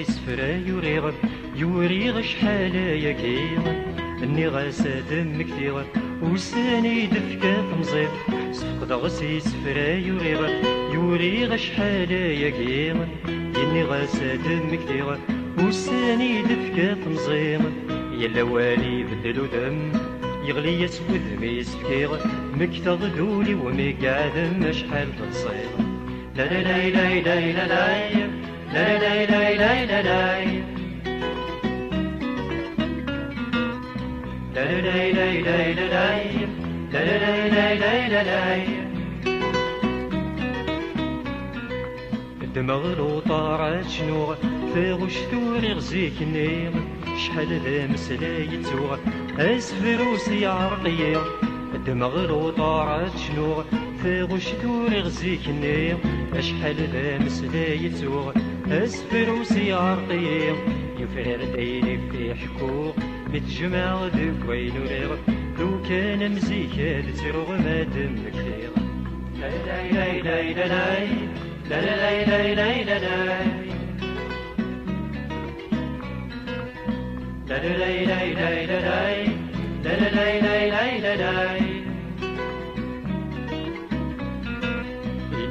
يسفرا يوريغ شحال ياكيغ اني غاساد مكتيغ وساني دفكا تمزيغ سفقد يسفرا يوريغ شحال ياكيغ اني غاساد مكتيغ وساني دفكا تمزيغ يلا والي بدلو دم يغلي يسود ميسفكيغ مكتظ دولي ومقعد شحال تصيغ لا لا لا لا لا لا لا لا لا لا لا لا لا لا لا الدماغ لو طارت شنو فاغوش ثوري غزيك النير شحال ذا مسلا يتوغ اسفروسي عرقيا الدماغ لو طارت شنو فاغوش ثوري غزيك النير شحال ذا مسلا يتوغ اسفروسي عرقيا يفرر دايري في حكوغ متجمع ذوك وين وريغ لو كان مزيكا لتروغ ما دم كثير لا لا لا لا لا لا لا لا لا لا لا لا لا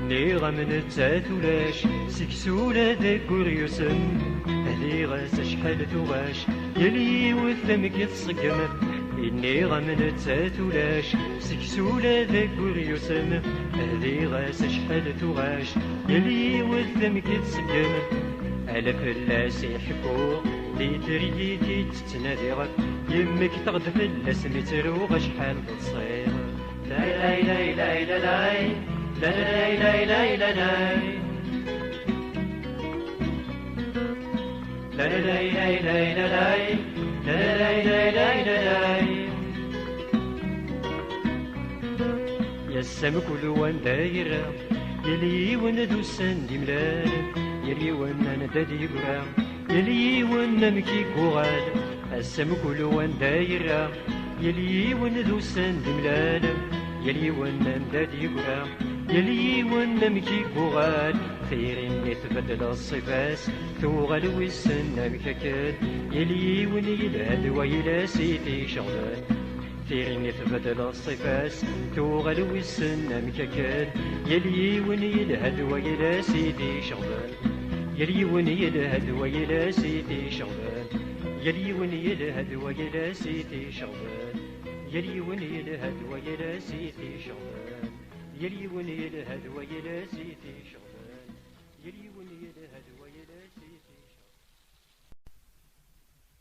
إني غمن التاثولاش سكسولة ذاك كوريوسن أهلي غاس شحال ثواش يلي وثمك يتصقم إني غمن التاثولاش سكسولة ذاك كوريوسن أهلي غاس شحال ثواش يلي وثمك يتصقم على فلاس يحكو لي تريدي تتناديغ يمك تغد فلاس متروغ شحال تصيغ لا لا لا لا لا لا لا لا لا لا لا يا السم كل وان دايرة يلي وندو سندي ملال يلي وانا ندادي قرام يلي وانا مكي كوغال السم كل وان دايرة يلي وندو سندي ملال يلي وانا ندادي قرام يلي وانا مكي كوغال خير اني تبدل الصفاس توغل ويسنا مكاكاد يلي وني يلاد ويلا سيتي شغلان خير اني تبدل الصفاس توغل ويسنا مكاكاد يلي وني يلاد ويلا سيتي شغلان يلي وني يلاد ويلا سيتي شغلان يلي وني يلاد ويلا سيتي شغلان يلي وني يلاد ويلا سيتي شغلان يلي وني يلهد ويلا سيتي شغلان يلي وني يلهد ويلا سيتي